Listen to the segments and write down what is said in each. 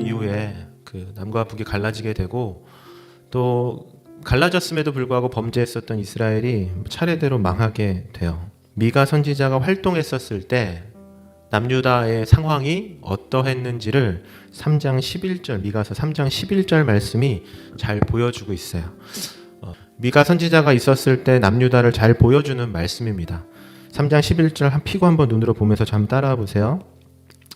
이후에 그 남과 북이 갈라지게 되고 또 갈라졌음에도 불구하고 범죄했었던 이스라엘이 차례대로 망하게 돼요. 미가 선지자가 활동했었을 때 남유다의 상황이 어떠했는지를 3장 11절 미가서 3장 11절 말씀이 잘 보여주고 있어요. 미가 선지자가 있었을 때 남유다를 잘 보여주는 말씀입니다. 3장 11절 피고 한번 눈으로 보면서 잠 따라와 보세요.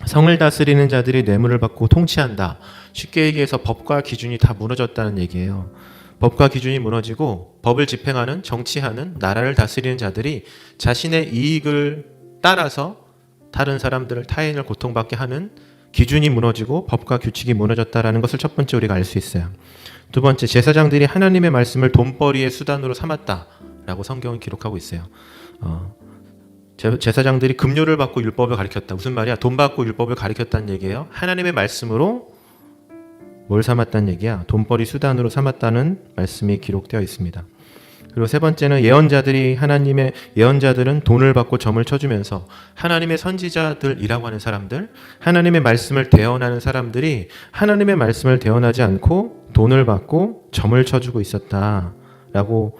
성을 다스리는 자들이 뇌물을 받고 통치한다. 쉽게 얘기해서 법과 기준이 다 무너졌다는 얘기예요. 법과 기준이 무너지고 법을 집행하는, 정치하는, 나라를 다스리는 자들이 자신의 이익을 따라서 다른 사람들을, 타인을 고통받게 하는 기준이 무너지고 법과 규칙이 무너졌다라는 것을 첫 번째 우리가 알 수 있어요. 두 번째, 제사장들이 하나님의 말씀을 돈벌이의 수단으로 삼았다라고 성경은 기록하고 있어요. 제사장들이 급료를 받고 율법을 가르쳤다. 무슨 말이야? 돈 받고 율법을 가르쳤다는 얘기예요. 하나님의 말씀으로 뭘 삼았다는 얘기야? 돈벌이 수단으로 삼았다는 말씀이 기록되어 있습니다. 그리고 세 번째는 하나님의 예언자들은 돈을 받고 점을 쳐주면서 하나님의 선지자들이라고 하는 사람들, 하나님의 말씀을 대언하는 사람들이 하나님의 말씀을 대언하지 않고 돈을 받고 점을 쳐주고 있었다라고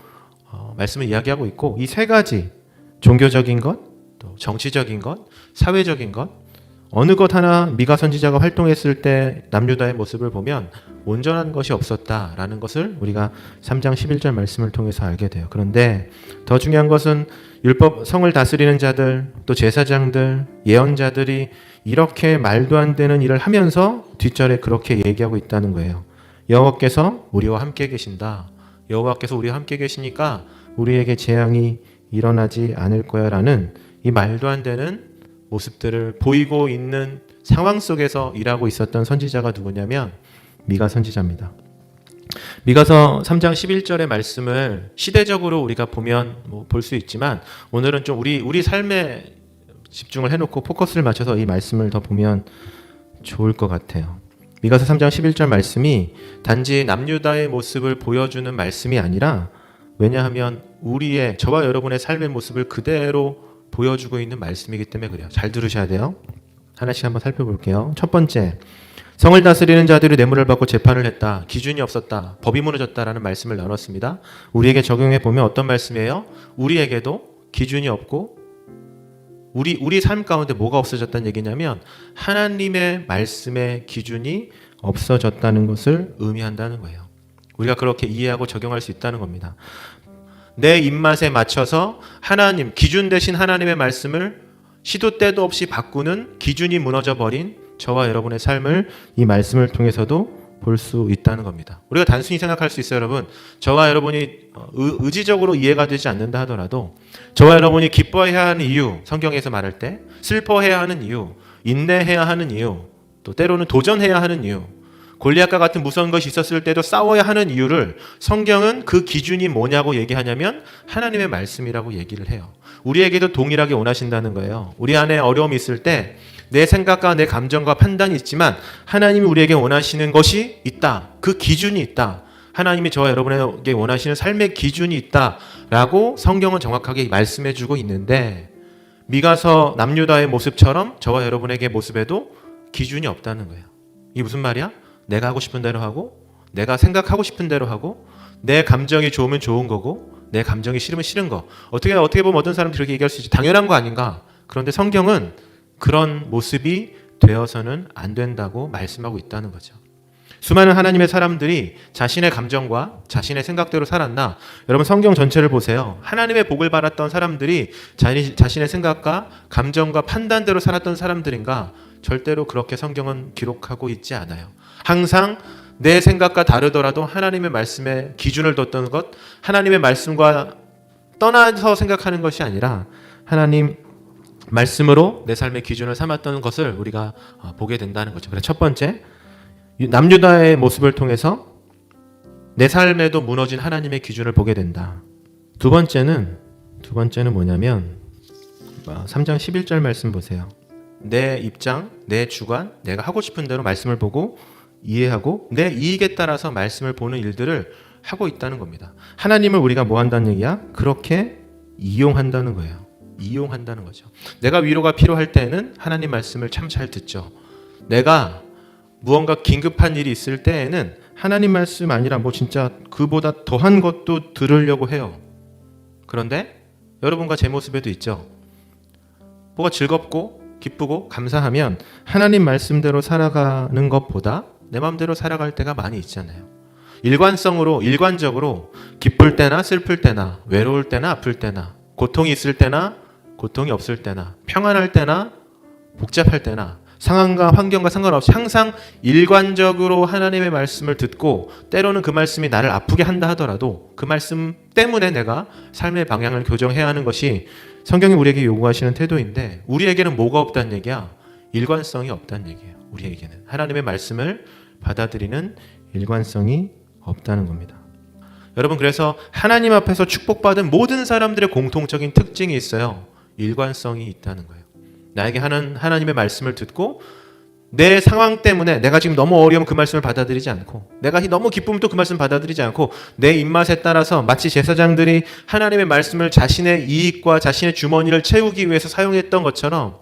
말씀을 이야기하고 있고, 이 세 가지, 종교적인 것, 또 정치적인 것, 사회적인 것, 어느 것 하나 미가 선지자가 활동했을 때 남유다의 모습을 보면 온전한 것이 없었다라는 것을 우리가 3장 11절 말씀을 통해서 알게 돼요. 그런데 더 중요한 것은 율법, 성을 다스리는 자들, 또 제사장들, 예언자들이 이렇게 말도 안 되는 일을 하면서 뒷절에 그렇게 얘기하고 있다는 거예요. 여호와께서 우리와 함께 계신다. 여호와께서 우리와 함께 계시니까 우리에게 재앙이 일어나지 않을 거야 라는 이 말도 안 되는 모습들을 보이고 있는 상황 속에서 일하고 있었던 선지자가 누구냐면 미가 선지자입니다. 미가서 3장 11절의 말씀을 시대적으로 우리가 보면 볼 수 있지만, 오늘은 좀 우리 삶에 집중을 해놓고 포커스를 맞춰서 이 말씀을 더 보면 좋을 것 같아요. 미가서 3장 11절 말씀이 단지 남유다의 모습을 보여주는 말씀이 아니라, 왜냐하면 저와 여러분의 삶의 모습을 그대로 보여주고 있는 말씀이기 때문에 그래요. 잘 들으셔야 돼요. 하나씩 한번 살펴볼게요. 첫 번째, 성을 다스리는 자들이 뇌물을 받고 재판을 했다. 기준이 없었다. 법이 무너졌다라는 말씀을 나눴습니다. 우리에게 적용해 보면 어떤 말씀이에요? 우리에게도 기준이 없고 우리 삶 가운데 뭐가 없어졌다는 얘기냐면 하나님의 말씀의 기준이 없어졌다는 것을 의미한다는 거예요. 우리가 그렇게 이해하고 적용할 수 있다는 겁니다. 내 입맛에 맞춰서 기준 대신 하나님의 말씀을 시도 때도 없이 바꾸는 기준이 무너져버린 저와 여러분의 삶을 이 말씀을 통해서도 볼 수 있다는 겁니다. 우리가 단순히 생각할 수 있어요, 여러분. 저와 여러분이 의지적으로 이해가 되지 않는다 하더라도 저와 여러분이 기뻐해야 하는 이유, 성경에서 말할 때 슬퍼해야 하는 이유, 인내해야 하는 이유, 또 때로는 도전해야 하는 이유, 골리앗과 같은 무서운 것이 있었을 때도 싸워야 하는 이유를 성경은 그 기준이 뭐냐고 얘기하냐면 하나님의 말씀이라고 얘기를 해요. 우리에게도 동일하게 원하신다는 거예요. 우리 안에 어려움이 있을 때 내 생각과 내 감정과 판단이 있지만 하나님이 우리에게 원하시는 것이 있다. 그 기준이 있다. 하나님이 저와 여러분에게 원하시는 삶의 기준이 있다라고 성경은 정확하게 말씀해주고 있는데, 미가서 남유다의 모습처럼 저와 여러분에게 모습에도 기준이 없다는 거예요. 이게 무슨 말이야? 내가 하고 싶은 대로 하고, 내가 생각하고 싶은 대로 하고, 내 감정이 좋으면 좋은 거고, 내 감정이 싫으면 싫은 거. 어떻게 보면 어떤 사람들이 그렇게 얘기할 수 있지. 당연한 거 아닌가? 그런데 성경은 그런 모습이 되어서는 안 된다고 말씀하고 있다는 거죠. 수많은 하나님의 사람들이 자신의 감정과 자신의 생각대로 살았나? 여러분 성경 전체를 보세요. 하나님의 복을 받았던 사람들이 자신의 생각과 감정과 판단대로 살았던 사람들인가? 절대로 그렇게 성경은 기록하고 있지 않아요. 항상 내 생각과 다르더라도 하나님의 말씀에 기준을 뒀던 것, 하나님의 말씀과 떠나서 생각하는 것이 아니라 하나님 말씀으로 내 삶의 기준을 삼았던 것을 우리가 보게 된다는 거죠. 그래서 첫 번째, 남유다의 모습을 통해서 내 삶에도 무너진 하나님의 기준을 보게 된다. 두 번째는 뭐냐면 3장 11절 말씀 보세요. 내 입장, 내 주관, 내가 하고 싶은 대로 말씀을 보고 이해하고 내 이익에 따라서 말씀을 보는 일들을 하고 있다는 겁니다. 하나님을 우리가 뭐 한다는 얘기야? 그렇게 이용한다는 거예요. 이용한다는 거죠. 내가 위로가 필요할 때는 하나님 말씀을 참 잘 듣죠. 내가 무언가 긴급한 일이 있을 때에는 하나님 말씀 아니라 뭐 진짜 그보다 더한 것도 들으려고 해요. 그런데 여러분과 제 모습에도 있죠. 뭐가 즐겁고 기쁘고 감사하면 하나님 말씀대로 살아가는 것보다 내 마음대로 살아갈 때가 많이 있잖아요. 일관적으로 기쁠 때나 슬플 때나 외로울 때나 아플 때나 고통이 있을 때나 고통이 없을 때나 평안할 때나 복잡할 때나 상황과 환경과 상관없이 항상 일관적으로 하나님의 말씀을 듣고 때로는 그 말씀이 나를 아프게 한다 하더라도 그 말씀 때문에 내가 삶의 방향을 교정해야 하는 것이 성경이 우리에게 요구하시는 태도인데 우리에게는 뭐가 없다는 얘기야? 일관성이 없다는 얘기예요. 우리에게는 하나님의 말씀을 받아들이는 일관성이 없다는 겁니다. 여러분 그래서 하나님 앞에서 축복받은 모든 사람들의 공통적인 특징이 있어요. 일관성이 있다는 거예요. 나에게 하나님의 말씀을 듣고 내 상황 때문에 내가 지금 너무 어려우면 그 말씀을 받아들이지 않고 내가 너무 기쁘면 또 그 말씀 받아들이지 않고 내 입맛에 따라서 마치 제사장들이 하나님의 말씀을 자신의 이익과 자신의 주머니를 채우기 위해서 사용했던 것처럼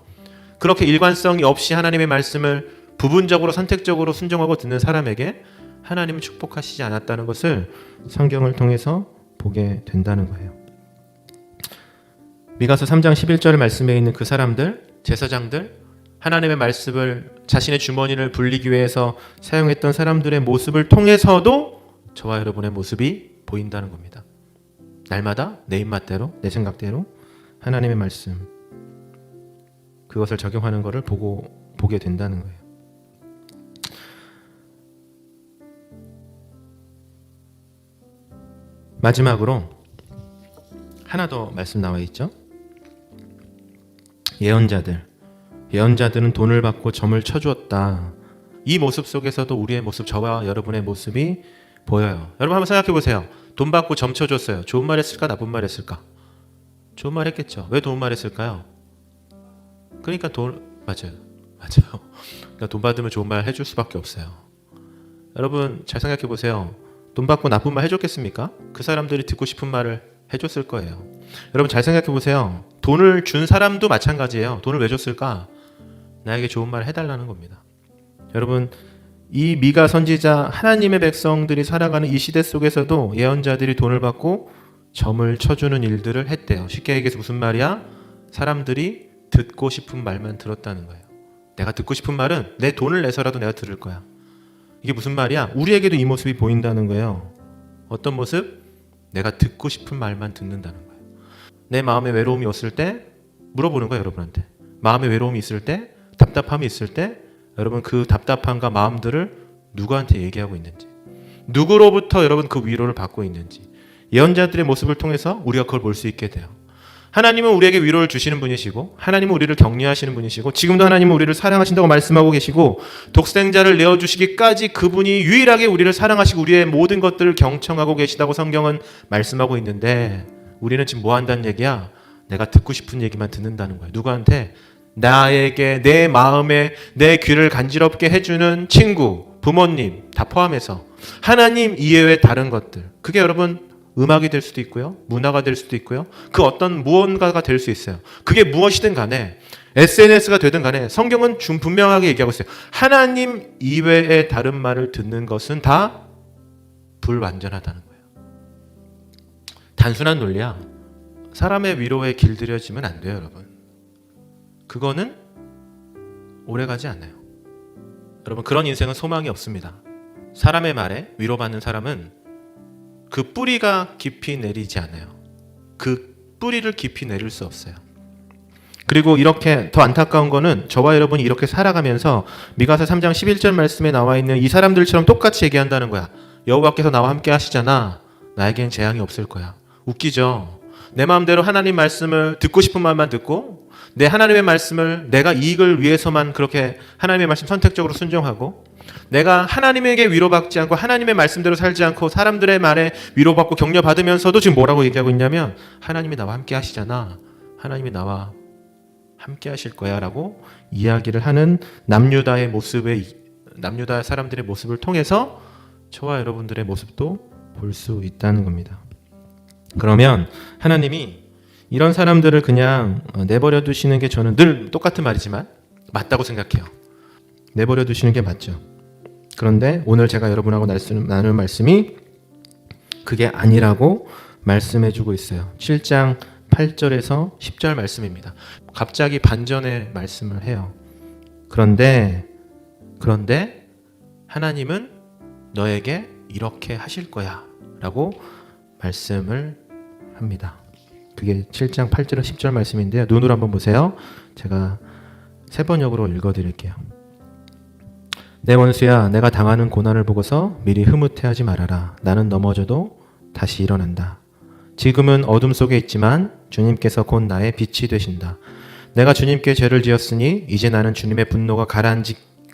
그렇게 일관성이 없이 하나님의 말씀을 부분적으로 선택적으로 순종하고 듣는 사람에게 하나님은 축복하시지 않았다는 것을 성경을 통해서 보게 된다는 거예요. 미가서 3장 11절 말씀에 있는 그 사람들, 제사장들, 하나님의 말씀을 자신의 주머니를 불리기 위해서 사용했던 사람들의 모습을 통해서도 저와 여러분의 모습이 보인다는 겁니다. 날마다 내 입맛대로, 내 생각대로 하나님의 말씀 그것을 적용하는 것을 보게 된다는 거예요. 마지막으로 하나 더 말씀 나와 있죠. 예언자들은 돈을 받고 점을 쳐주었다. 이 모습 속에서도 우리의 모습, 저와 여러분의 모습이 보여요. 여러분 한번 생각해 보세요. 돈 받고 점 쳐줬어요. 좋은 말 했을까? 나쁜 말 했을까? 좋은 말 했겠죠. 왜 좋은 말 했을까요? 그러니까 맞아요. 그러니까 돈 받으면 좋은 말 해줄 수밖에 없어요. 여러분 잘 생각해 보세요. 돈 받고 나쁜 말 해줬겠습니까? 그 사람들이 듣고 싶은 말을 해줬을 거예요. 여러분 잘 생각해 보세요. 돈을 준 사람도 마찬가지예요. 돈을 왜 줬을까? 나에게 좋은 말을 해달라는 겁니다. 여러분 이 미가 선지자 하나님의 백성들이 살아가는 이 시대 속에서도 예언자들이 돈을 받고 점을 쳐주는 일들을 했대요. 쉽게 얘기해서 무슨 말이야? 사람들이 듣고 싶은 말만 들었다는 거예요. 내가 듣고 싶은 말은 내 돈을 내서라도 내가 들을 거야. 이게 무슨 말이야? 우리에게도 이 모습이 보인다는 거예요. 어떤 모습? 내가 듣고 싶은 말만 듣는다는 거예요. 내 마음에 외로움이 왔을 때 물어보는 거예요. 여러분한테. 마음에 외로움이 있을 때, 답답함이 있을 때 여러분 그 답답함과 마음들을 누구한테 얘기하고 있는지, 누구로부터 여러분 그 위로를 받고 있는지 예언자들의 모습을 통해서 우리가 그걸 볼 수 있게 돼요. 하나님은 우리에게 위로를 주시는 분이시고 하나님은 우리를 격려하시는 분이시고 지금도 하나님은 우리를 사랑하신다고 말씀하고 계시고 독생자를 내어주시기까지 그분이 유일하게 우리를 사랑하시고 우리의 모든 것들을 경청하고 계시다고 성경은 말씀하고 있는데 우리는 지금 뭐 한다는 얘기야? 내가 듣고 싶은 얘기만 듣는다는 거예요. 누구한테? 나에게 내 마음에 내 귀를 간지럽게 해주는 친구, 부모님 다 포함해서 하나님 이외의 다른 것들 그게 여러분 음악이 될 수도 있고요. 문화가 될 수도 있고요. 그 어떤 무언가가 될 수 있어요. 그게 무엇이든 간에 SNS가 되든 간에 성경은 분명하게 얘기하고 있어요. 하나님 이외의 다른 말을 듣는 것은 다 불완전하다는 거예요. 단순한 논리야. 사람의 위로에 길들여지면 안 돼요, 여러분. 그거는 오래가지 않아요. 여러분 그런 인생은 소망이 없습니다. 사람의 말에 위로받는 사람은 그 뿌리가 깊이 내리지 않아요. 그 뿌리를 깊이 내릴 수 없어요. 그리고 이렇게 더 안타까운 거는 저와 여러분이 이렇게 살아가면서 미가서 3장 11절 말씀에 나와 있는 이 사람들처럼 똑같이 얘기한다는 거야. 여호와께서 나와 함께 하시잖아. 나에겐 재앙이 없을 거야. 웃기죠? 내 마음대로 하나님 말씀을 듣고 싶은 말만 듣고 내 하나님의 말씀을 내가 이익을 위해서만 그렇게 하나님의 말씀 선택적으로 순종하고 내가 하나님에게 위로받지 않고 하나님의 말씀대로 살지 않고 사람들의 말에 위로받고 격려받으면서도 지금 뭐라고 얘기하고 있냐면 하나님이 나와 함께 하시잖아. 하나님이 나와 함께 하실 거야 라고 이야기를 하는 남유다 사람들의 모습을 통해서 저와 여러분들의 모습도 볼 수 있다는 겁니다. 그러면 하나님이 이런 사람들을 그냥 내버려 두시는 게 저는 늘 똑같은 말이지만 맞다고 생각해요. 내버려 두시는 게 맞죠. 그런데 오늘 제가 여러분하고 나눌 말씀이 그게 아니라고 말씀해주고 있어요. 7장 8절에서 10절 말씀입니다. 갑자기 반전의 말씀을 해요. 그런데 하나님은 너에게 이렇게 하실 거야 라고 말씀을 합니다. 그게 7장 8절에서 10절 말씀인데요. 눈으로 한번 보세요. 제가 세 번역으로 읽어드릴게요. 내 원수야, 내가 당하는 고난을 보고서 미리 흐뭇해하지 말아라. 나는 넘어져도 다시 일어난다. 지금은 어둠 속에 있지만 주님께서 곧 나의 빛이 되신다. 내가 주님께 죄를 지었으니 이제 나는 주님의 분노가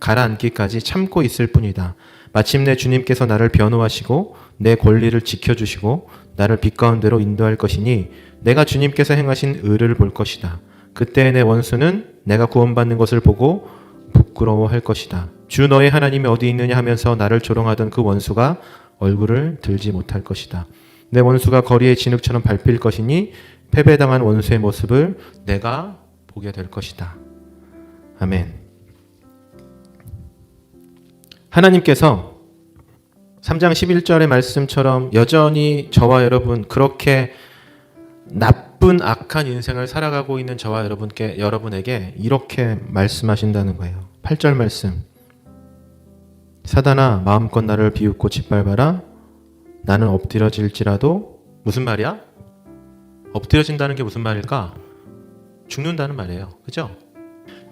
가라앉기까지 참고 있을 뿐이다. 마침내 주님께서 나를 변호하시고 내 권리를 지켜주시고 나를 빛 가운데로 인도할 것이니 내가 주님께서 행하신 의를 볼 것이다. 그때 내 원수는 내가 구원받는 것을 보고 부끄러워할 것이다. 주 너의 하나님이 어디 있느냐 하면서 나를 조롱하던 그 원수가 얼굴을 들지 못할 것이다. 내 원수가 거리의 진흙처럼 밟힐 것이니 패배당한 원수의 모습을 내가 보게 될 것이다. 아멘. 하나님께서 3장 11절의 말씀처럼 여전히 저와 여러분 그렇게 나쁜 악한 인생을 살아가고 있는 저와 여러분에게 이렇게 말씀하신다는 거예요. 8절 말씀. 사단아 마음껏 나를 비웃고 짓밟아라. 나는 엎드려질지라도 무슨 말이야? 엎드려진다는 게 무슨 말일까? 죽는다는 말이에요. 그죠?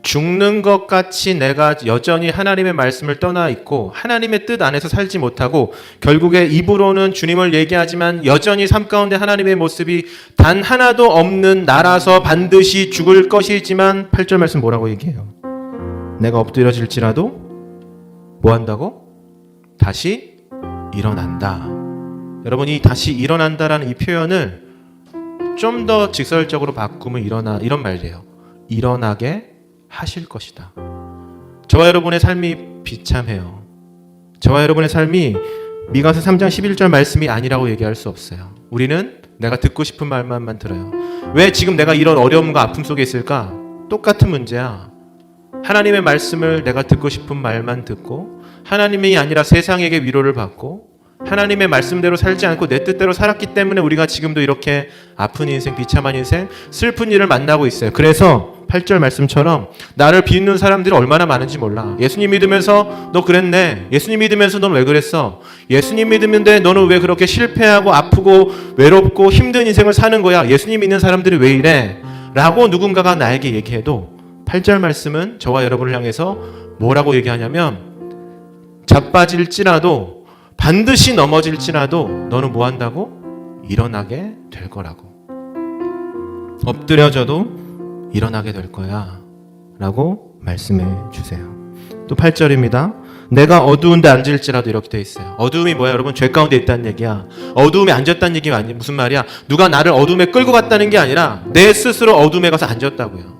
죽는 것 같이 내가 여전히 하나님의 말씀을 떠나 있고 하나님의 뜻 안에서 살지 못하고 결국에 입으로는 주님을 얘기하지만 여전히 삶 가운데 하나님의 모습이 단 하나도 없는 나라서 반드시 죽을 것이지만 8절 말씀 뭐라고 얘기해요? 내가 엎드려질지라도 뭐 한다고? 다시 일어난다. 여러분 이 다시 일어난다라는 이 표현을 좀 더 직설적으로 바꾸면 이런 말이에요. 일어나게 하실 것이다. 저와 여러분의 삶이 비참해요. 저와 여러분의 삶이 미가서 3장 11절 말씀이 아니라고 얘기할 수 없어요. 우리는 내가 듣고 싶은 말만 들어요. 왜 지금 내가 이런 어려움과 아픔 속에 있을까? 똑같은 문제야. 하나님의 말씀을 내가 듣고 싶은 말만 듣고 하나님이 아니라 세상에게 위로를 받고 하나님의 말씀대로 살지 않고 내 뜻대로 살았기 때문에 우리가 지금도 이렇게 아픈 인생, 비참한 인생, 슬픈 일을 만나고 있어요. 그래서 8절 말씀처럼 나를 비웃는 사람들이 얼마나 많은지 몰라. 예수님 믿으면서 너 그랬네. 예수님 믿으면서 넌 왜 그랬어? 예수님 믿으면데 너는 왜 그렇게 실패하고 아프고 외롭고 힘든 인생을 사는 거야? 예수님 믿는 사람들이 왜 이래? 라고 누군가가 나에게 얘기해도 8절 말씀은 저와 여러분을 향해서 뭐라고 얘기하냐면 자빠질지라도 반드시 넘어질지라도 너는 뭐 한다고? 일어나게 될 거라고. 엎드려져도 일어나게 될 거야 라고 말씀해 주세요. 또 8절입니다. 내가 어두운데 앉을지라도 이렇게 돼 있어요. 어두움이 뭐야 여러분? 죄 가운데 있다는 얘기야. 어두움에 앉았다는 얘기가 아니 무슨 말이야? 누가 나를 어둠에 끌고 갔다는 게 아니라 내 스스로 어둠에 가서 앉았다고요.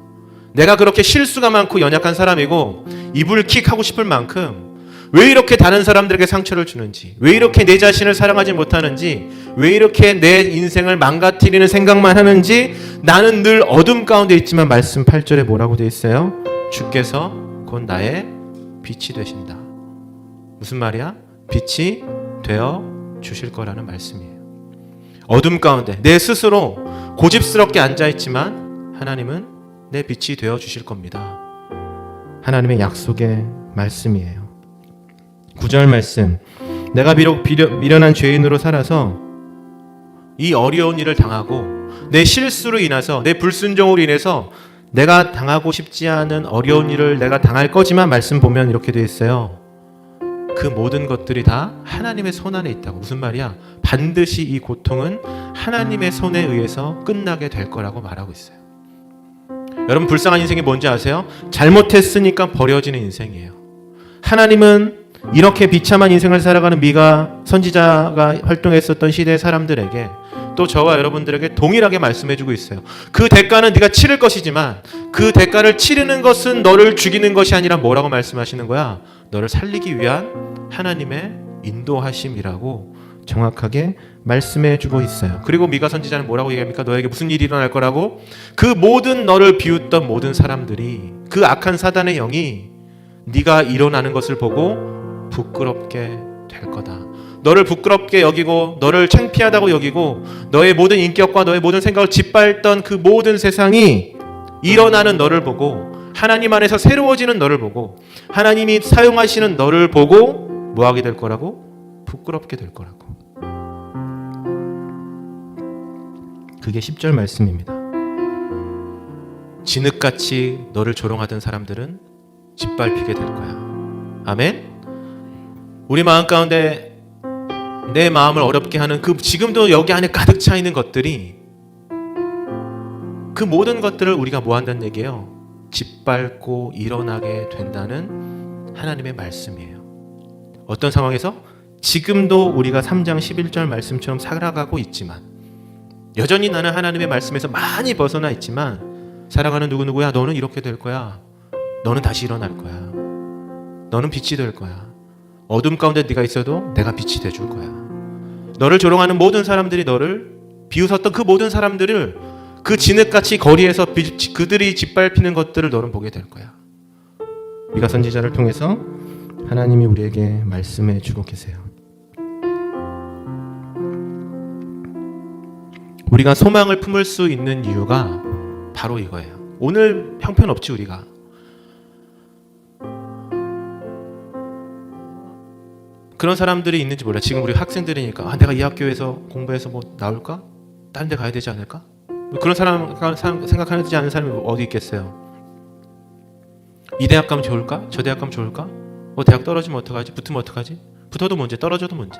내가 그렇게 실수가 많고 연약한 사람이고 이불킥 하고 싶을 만큼 왜 이렇게 다른 사람들에게 상처를 주는지, 왜 이렇게 내 자신을 사랑하지 못하는지, 왜 이렇게 내 인생을 망가뜨리는 생각만 하는지 나는 늘 어둠 가운데 있지만 말씀 8절에 뭐라고 돼 있어요? 주께서 곧 나의 빛이 되신다. 무슨 말이야? 빛이 되어 주실 거라는 말씀이에요. 어둠 가운데 내 스스로 고집스럽게 앉아있지만 하나님은 내 빛이 되어 주실 겁니다. 하나님의 약속의 말씀이에요. 9절 말씀. 내가 비록 미련한 죄인으로 살아서 이 어려운 일을 당하고 내 실수로 인해서 내 불순종으로 인해서 내가 당하고 싶지 않은 어려운 일을 내가 당할 거지만 말씀 보면 이렇게 되어 있어요. 그 모든 것들이 다 하나님의 손 안에 있다고. 무슨 말이야? 반드시 이 고통은 하나님의 손에 의해서 끝나게 될 거라고 말하고 있어요. 여러분 불쌍한 인생이 뭔지 아세요? 잘못했으니까 버려지는 인생이에요. 하나님은 이렇게 비참한 인생을 살아가는 미가 선지자가 활동했었던 시대의 사람들에게 또 저와 여러분들에게 동일하게 말씀해주고 있어요. 그 대가는 네가 치를 것이지만 그 대가를 치르는 것은 너를 죽이는 것이 아니라 뭐라고 말씀하시는 거야? 너를 살리기 위한 하나님의 인도하심이라고 정확하게 말씀해주고 있어요. 그리고 미가 선지자는 뭐라고 얘기합니까? 너에게 무슨 일이 일어날 거라고? 그 모든 너를 비웃던 모든 사람들이 그 악한 사단의 영이 네가 일어나는 것을 보고 부끄럽게 될 거다. 너를 부끄럽게 여기고 너를 창피하다고 여기고 너의 모든 인격과 너의 모든 생각을 짓밟던 그 모든 세상이 일어나는 너를 보고 하나님 안에서 새로워지는 너를 보고 하나님이 사용하시는 너를 보고 뭐하게 될 거라고? 부끄럽게 될 거라고. 그게 10절 말씀입니다. 진흙같이 너를 조롱하던 사람들은 짓밟히게 될 거야. 아멘? 우리 마음 가운데 내 마음을 어렵게 하는 그 지금도 여기 안에 가득 차 있는 것들이 그 모든 것들을 우리가 뭐 한다는 얘기예요? 짓밟고 일어나게 된다는 하나님의 말씀이에요. 어떤 상황에서? 지금도 우리가 3장 11절 말씀처럼 살아가고 있지만 여전히 나는 하나님의 말씀에서 많이 벗어나 있지만 살아가는 누구누구야 너는 이렇게 될 거야. 너는 다시 일어날 거야. 너는 빛이 될 거야. 어둠 가운데 네가 있어도 내가 빛이 돼줄 거야. 너를 조롱하는 모든 사람들이 너를 비웃었던 그 모든 사람들을 그 진흙같이 거리에서 그들이 짓밟히는 것들을 너는 보게 될 거야. 미가 선지자를 통해서 하나님이 우리에게 말씀해 주고 계세요. 우리가 소망을 품을 수 있는 이유가 바로 이거예요. 오늘 형편없지 우리가. 그런 사람들이 있는지 몰라. 지금 우리 학생들이니까 내가 이 학교에서 공부해서 뭐 나올까? 다른 데 가야 되지 않을까? 그런 사람 생각하지 않는 사람이 어디 있겠어요? 이 대학 가면 좋을까? 저 대학 가면 좋을까? 대학 떨어지면 어떡하지? 붙으면 어떡하지? 붙어도 문제, 떨어져도 문제.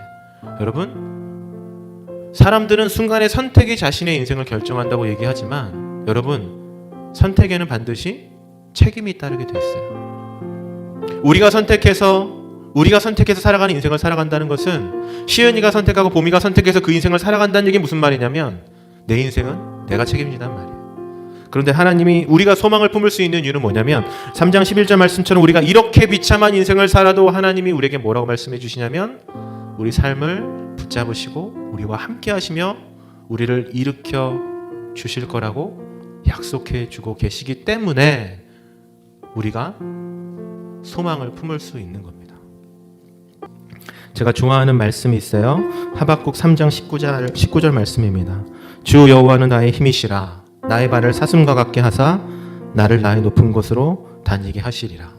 여러분, 사람들은 순간의 선택이 자신의 인생을 결정한다고 얘기하지만 여러분, 선택에는 반드시 책임이 따르게 돼 있어요. 우리가 선택해서 살아가는 인생을 살아간다는 것은 시은이가 선택하고 보미가 선택해서 그 인생을 살아간다는 얘기 무슨 말이냐면 내 인생은 내가 책임진단 말이에요. 그런데 하나님이 우리가 소망을 품을 수 있는 이유는 뭐냐면 3장 11절 말씀처럼 우리가 이렇게 비참한 인생을 살아도 하나님이 우리에게 뭐라고 말씀해 주시냐면 우리 삶을 붙잡으시고 우리와 함께 하시며 우리를 일으켜 주실 거라고 약속해 주고 계시기 때문에 우리가 소망을 품을 수 있는 겁니다. 제가 좋아하는 말씀이 있어요. 하박국 3장 19절 말씀입니다. 주 여호와는 나의 힘이시라. 나의 발을 사슴과 같게 하사 나를 나의 높은 곳으로 다니게 하시리라.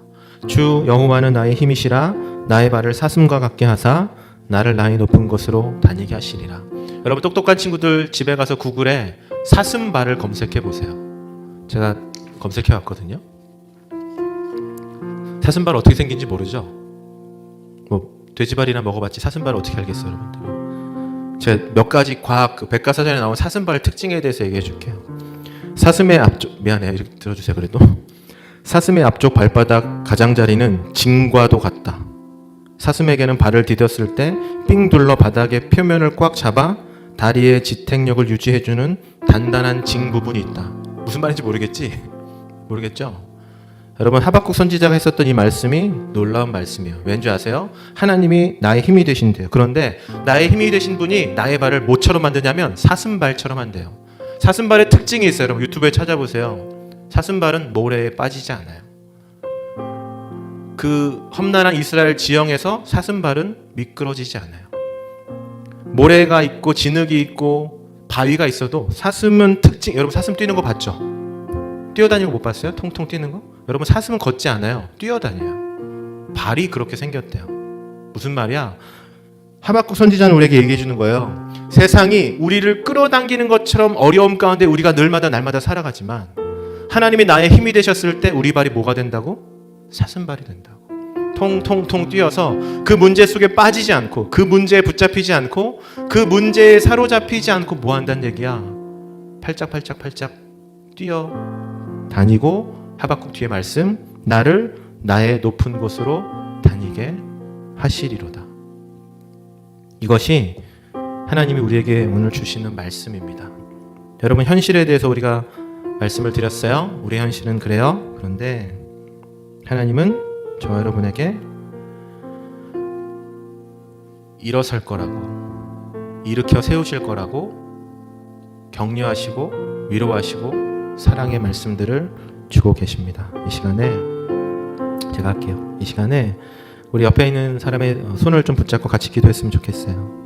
주 여호와는 나의 힘이시라. 나의 발을 사슴과 같게 하사 나를 나의 높은 곳으로 다니게 하시리라. 여러분 똑똑한 친구들 집에 가서 구글에 사슴발을 검색해 보세요. 제가 검색해 왔거든요. 사슴발 어떻게 생긴지 모르죠? 뭐 돼지발이나 먹어봤지 사슴발 어떻게 알겠어요, 여러분들? 제가 몇 가지 과학 백과사전에 나온 사슴발 특징에 대해서 얘기해 줄게요. 사슴의 앞쪽 미안해요. 이렇게 들어주세요. 그래도 사슴의 앞쪽 발바닥 가장자리는 징과도 같다. 사슴에게는 발을 디뎠을 때 삥 둘러 바닥의 표면을 꽉 잡아 다리의 지탱력을 유지해주는 단단한 징 부분이 있다. 무슨 말인지 모르겠지? 모르겠죠? 여러분 하박국 선지자가 했었던 이 말씀이 놀라운 말씀이에요. 왠지 아세요? 하나님이 나의 힘이 되신대요. 그런데 나의 힘이 되신 분이 나의 발을 뭐처럼 만드냐면 사슴발처럼 한대요. 사슴발의 특징이 있어요. 여러분 유튜브에 찾아보세요. 사슴발은 모래에 빠지지 않아요. 그 험난한 이스라엘 지형에서 사슴발은 미끄러지지 않아요. 모래가 있고 진흙이 있고 바위가 있어도 사슴은 특징, 여러분 사슴 뛰는 거 봤죠? 뛰어다니는 거 못 봤어요? 통통 뛰는 거? 여러분 사슴은 걷지 않아요. 뛰어다녀요. 발이 그렇게 생겼대요. 무슨 말이야? 하박국 선지자는 우리에게 얘기해 주는 거예요. 세상이 우리를 끌어당기는 것처럼 어려움 가운데 우리가 날마다 살아가지만 하나님이 나의 힘이 되셨을 때 우리 발이 뭐가 된다고? 사슴발이 된다고. 통통통 뛰어서 그 문제 속에 빠지지 않고 그 문제에 붙잡히지 않고 그 문제에 사로잡히지 않고 뭐 한다는 얘기야? 팔짝 뛰어 다니고 하박국 뒤에 말씀 나를 나의 높은 곳으로 다니게 하시리로다. 이것이 하나님이 우리에게 오늘 주시는 말씀입니다. 여러분 현실에 대해서 우리가 말씀을 드렸어요. 우리 현실은 그래요. 그런데 하나님은 저와 여러분에게 일어설 거라고 일으켜 세우실 거라고 격려하시고 위로하시고 사랑의 말씀들을 주고 계십니다. 이 시간에 제가 할게요. 이 시간에 우리 옆에 있는 사람의 손을 좀 붙잡고 같이 기도했으면 좋겠어요.